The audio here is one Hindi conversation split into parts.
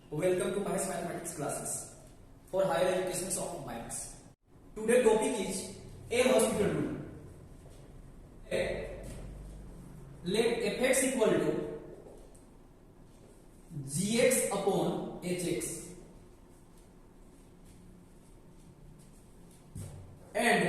Welcome to Mahesh Mathematics classes for higher education of Maths. Today topic is L'Hospital rule. Let fx equal to gx upon hx and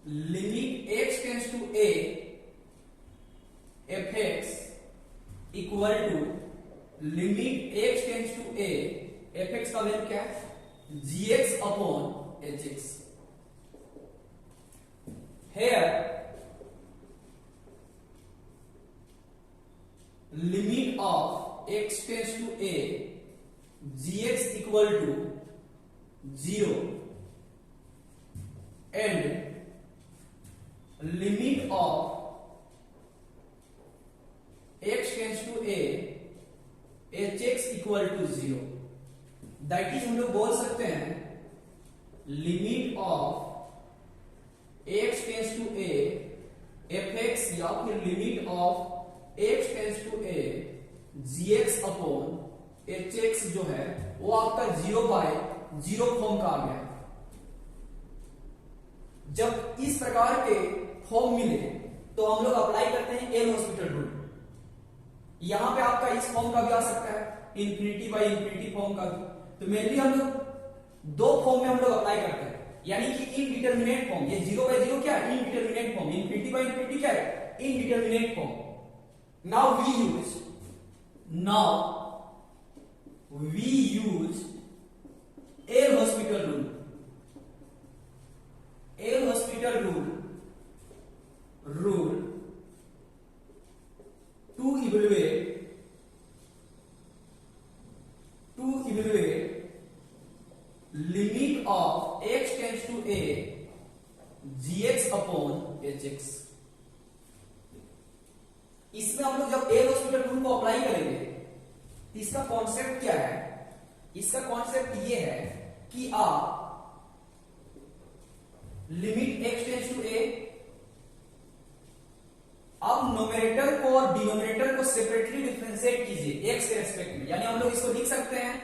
limit x tends to a fx equal to limit x tends to a fx का वैल्यू क्या है gx upon hx. Here limit of x tends to a gx equal to 0 and limit of x tends to a hx equal to 0. That is हम लोग बोल सकते हैं limit of x tends to a fx या फिर limit of x tends to a gx upon hx जो है वो आपका 0/0 फॉर्म का आ गया. जब इस प्रकार के फॉर्म मिले तो हम लोग अप्लाई करते हैं L'Hospital रूल. यहां पे आपका इस फॉर्म का भी आ सकता है इंफिनिटी बाय इंफिनिटी फॉर्म का भी. तो मेनली हम लोग दो फॉर्म में हम लोग अप्लाई करते हैं, यानी कि इनडिटरमिनेट फॉर्म. ये 0/0 क्या है indeterminate form, infinity by infinity क्या है indeterminate form. Now we use L'Hospital rule. L'Hospital rule to evaluate limit of x tends to a gx upon hx. इसमें हम लोग जब L'Hospital रूल को अप्लाई करेंगे तो इसका कॉन्सेप्ट क्या है. इसका कॉन्सेप्ट ये है कि आप limit x tends to a, अब नोमिनेटर को और डिनोमिनेटर को सेपरेटली डिफरेंशिएट कीजिए x के रेस्पेक्ट में. यानी हम लोग इसको लिख सकते हैं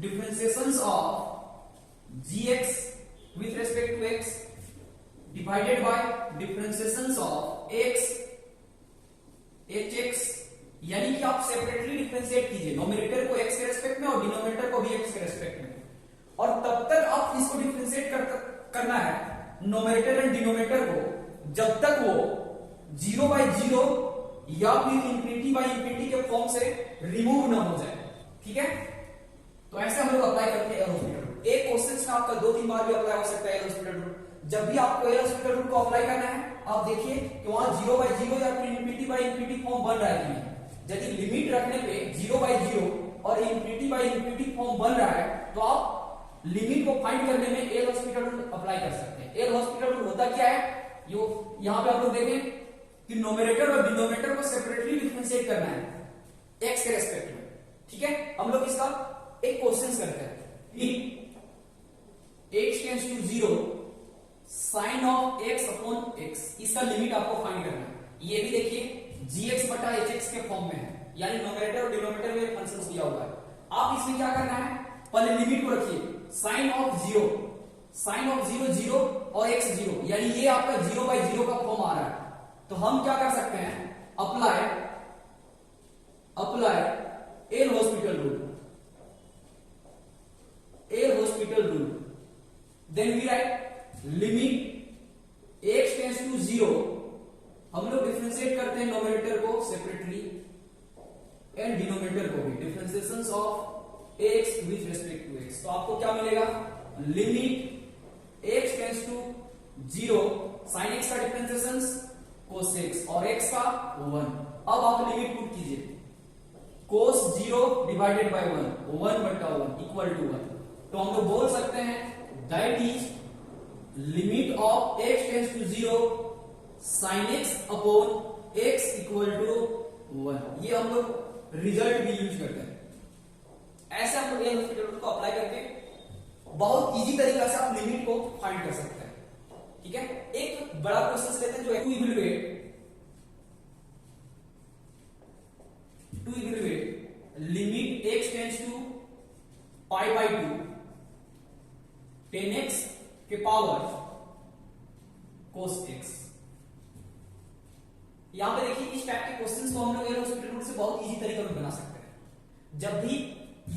differentiations of gx with respect to x divided by differentiations of x hx. यानी कि आप सेपरेटली डिफरेंशिएट कीजिए नोमिनेटर को x के रेस्पेक्ट में और डिनोमिनेटर को भी x के रेस्पेक्ट में, और तब तक आप इसको डिफरेंशिएट करना है नोमिनेटर एंड डिनोमिनेटर को जब तक वो 0/0 या फिर इंफिनिटी बाय इंफिनिटी के फॉर्म से रिमूव ना हो जाए. ठीक है, तो ऐसे हम लोग अप्लाई करते हैं L'Hospital रूल. एक क्वेश्चन में आपका 2-3 बार भी अप्लाई हो सकता है L'Hospital रूल. जब भी आपको L'Hospital रूल को अप्लाई करना है आप देखिए कि वहां 0/0 या फिर इंफिनिटी बाय इंफिनिटी फॉर्म बन रहा है कि नहीं. यदि लिमिट रखने पे 0/0 और इंफिनिटी बाय इंफिनिटी फॉर्म बन रहा है तो आप लिमिट को फाइंड करने में L'Hospital रूल अप्लाई कर सकते हैं. L'Hospital रूल होता क्या है, यहां पे आप लोग देखें कि नोमिनेटर और डिनोमिनेटर को सेपरेटली डिफरेंशिएट करना है x के रेस्पेक्ट में. ठीक है, हम लोग इसका एक क्वेश्चन करते हैं. x tends to 0 sine of x upon x, इसका लिमिट आपको फाइंड करना है. ये भी देखिए gx बटा hx के फॉर्म में है, यानी नोमिनेटर और डिनोमिनेटर में फंक्शन दिया हुआ है. आप इसमें क्या करना है, पहले लिमिट को रखिए साइन ऑफ 0 0 और x 0, यानी ये आपका 0/0 का फॉर्म आ रहा है. तो हम क्या कर सकते हैं, apply L'Hospital rule. Then we write limit x tends to 0, हम लोग डिफरेंशिएट करते हैं नोमिनेटर को सेपरेटली एंड डिनोमिनेटर को भी, differentiations of x with respect to x. तो आपको क्या मिलेगा, limit x tends to 0 sin x का डिफरेंशिएशंस cos x और x का 1. अब आप लिमिट पुट कीजिए cos 0 डिवाइडेड बाय 1 बटा 1 इक्वल टू 1. तो हम लोग बोल सकते हैं that is limit of x tends to 0 sin x upon x equal to 1. ये हम लोग रिजल्ट भी यूज करते हैं. ऐसे हम लोग L'Hospital रूल को अप्लाई करके बहुत इजी तरीका से आप लिमिट को फाइंड कर सकते हैं. ठीक है, एक बड़ा क्वेश्चन लेते हैं जो to evaluate limit limit x tends to pi by 2 10x के पावर cos x। यहां पे देखिए इस टाइप के क्वेश्चंस को हम लोग एल हॉस्पिटल रूल से बहुत इजी तरीके से बना सकते हैं। जब भी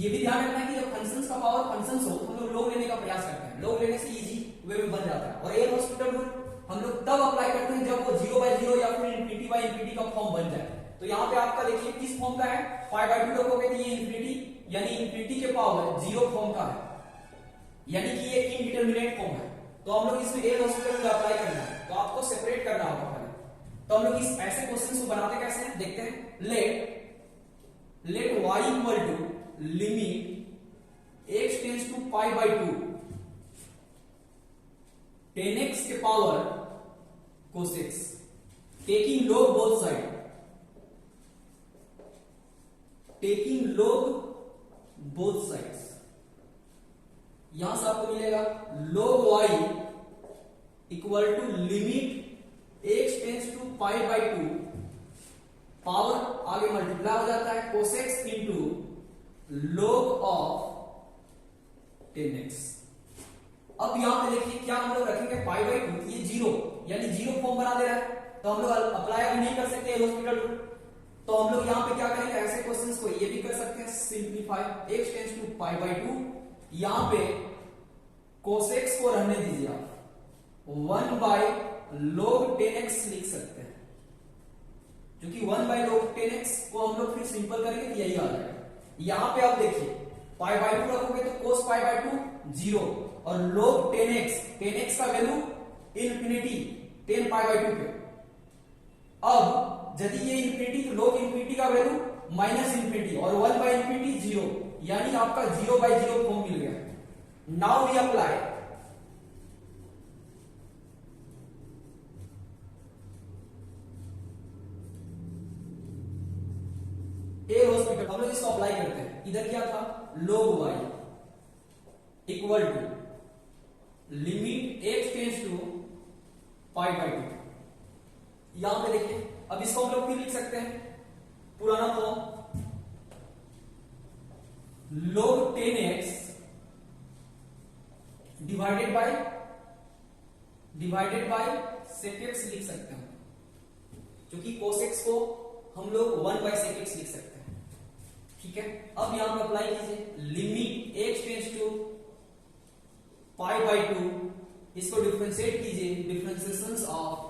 ये भी ध्यान रखना है कि जब फंक्शंस का पावर फंक्शंस हो हम लोग लेने का प्रयास करते हैं, लॉग लेने से इजी वे में बन जाता है। और एल हॉस्पिटल रूल हम लोग तब अप्लाई करते हैं जब वो 0/0 या फिर इंफिनिटी बाय इंफिनिटी का फॉर्म बन जाए। तो यहाँ पे आपका देखिए किस फॉर्म का है, पाई बाई 2 रखोगे तो ये इंफिनिटी यानी इंफिनिटी के पावर 0 फॉर्म का है, यानी कि ये इनडिटरमिनेट फॉर्म है। तो हम लोग इसमें एल हॉस्पिटल रूल अप्लाई करना है, तो आपको सेपरेट करना होगा पहले। तो हम लोग इस ऐसे क्वेश्चंस को बनाते कैसे हैं देखते हैं। Let y equal to limit x tends to pi by 2 10x के power cos x taking log both side, taking log both sides. यहां से आपको मिलेगा log y equal to limit x tends to pi by 2 power आगे मल्टीप्लाई हो जाता है cos x into log of 10x। अब यहां पे देखिए क्या हम लोग रखेंगे पाई बाई 2, ये 0 यानी 0 फॉर्म बना दे रहा है, तो हम लोग अप्लाई अभी नहीं कर सकते एल हॉस्पिटल रूल। तो हम लोग यहां पे क्या करेंगे, ऐसे क्वेश्चंस को ये भी कर सकते हैं simplify, x tends to pi by 2 यहां पे cos x को रहने दीजिए आप 1 बाय log 10x लिख सकते हैं, क्योंकि 1 बाय log 10x को हम लोग फिर सिंपल करेंगे तो यही आ जाएगा। यहां पे आप देखिए पाई बाई 2 रखोगे तो cos पाई बाई 2 0 और log 10x का वैल्यू इंफिनिटी 10 पाई बाई 2 पे। अब यदि ये इंफिनिटी तो log इंफिनिटी का वैल्यू माइनस इंफिनिटी और 1 बाय इंफिनिटी 0, यानी आपका 0/0 फॉर्म मिल गया। Now we apply L'Hospital, हम लोग इसको अप्लाई करते हैं। इधर क्या था log y equal to limit x tends to pi by 2। यहां पे देखिए अब इसको हम लोग फिर लिख सकते हैं पुराना form log 10x divided by sec x लिख सकते हैं, क्योंकि cos x को हम लोग 1 बाय sec x लिख सकते हैं। ठीक है, अब यहां पर अप्लाई कीजिए limit x tends to pi by 2, इसको डिफरेंशिएट कीजिए, differentiation of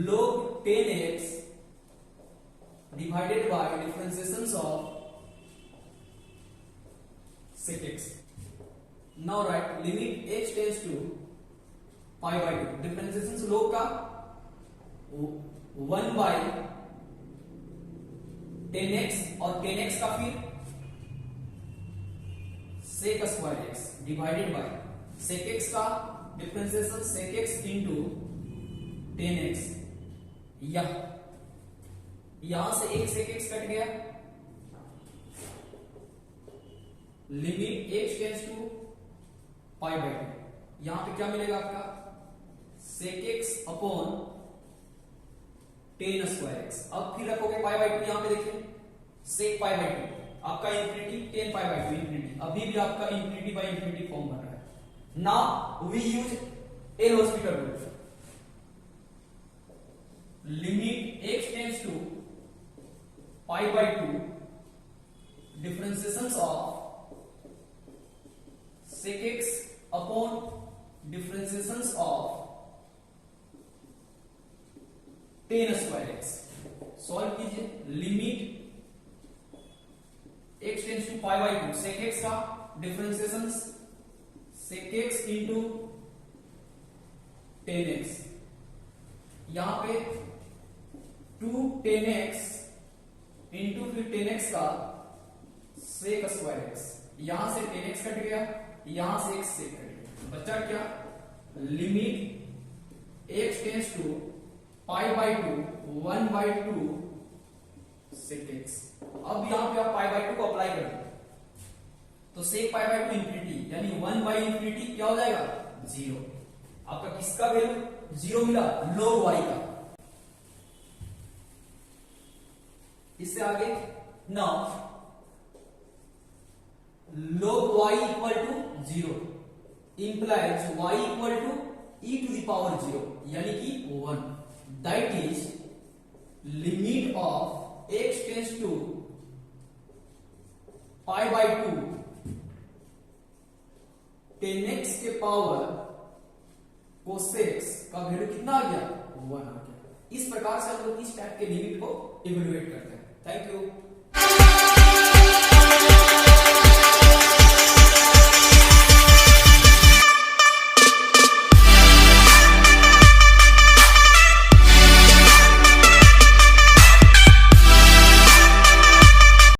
log 10x divided by differentiation of sec x। Now write limit x tends to pi by 2, differentiation log का 1 बाय 10x और 10x का फिर sec square x divided by sec x का differentiation sec x into 10x। यहां से एक sec x कट गया, limit x tends to pi by 2, यहां पे क्या मिलेगा आपका sec x upon 10 square x। अब फिर रखोगे पाई बाई 2, यहां पे देखिए sec पाई बाई 2 आपका इंफिनिटी 10 पाई बाई 2 इंफिनिटी, अभी भी आपका इंफिनिटी बाई इंफिनिटी फॉर्म बन रहा है। Now we use L Hospital rule, limit x tends to pi by 2 differentiation of sec x upon differentiation of 10 square x। Solve कीजिए limit x tends to pi by 2 sec x का differentiation sec x into 10x, यहां पे 2 10x इंटू फिर 10x का sec स्क्वायर x, यहां से 10x कट गया, यहां से x sec कट गया, बचा क्या limit x tends to pi by 2 1 by 2 sec x। अब यहां पे आप पाई बाई 2 को अप्लाई कर दो तो sec पाई बाई 2 इंफिनिटी यानी 1 बाई इंफिनिटी क्या हो जाएगा 0। आपका किसका वैल्यू 0 मिला, log y का। इससे आगे now equal to 0 implies y equal to e to the power 0 यानी कि 1, that is limit of x tends to pi by 2 10x के पावर cos का वैल्यू कितना आ गया, 1 आ गया। इस प्रकार से हम लोग इस टाइप के लिमिट को इवेलुएट करते हैं। Thank you.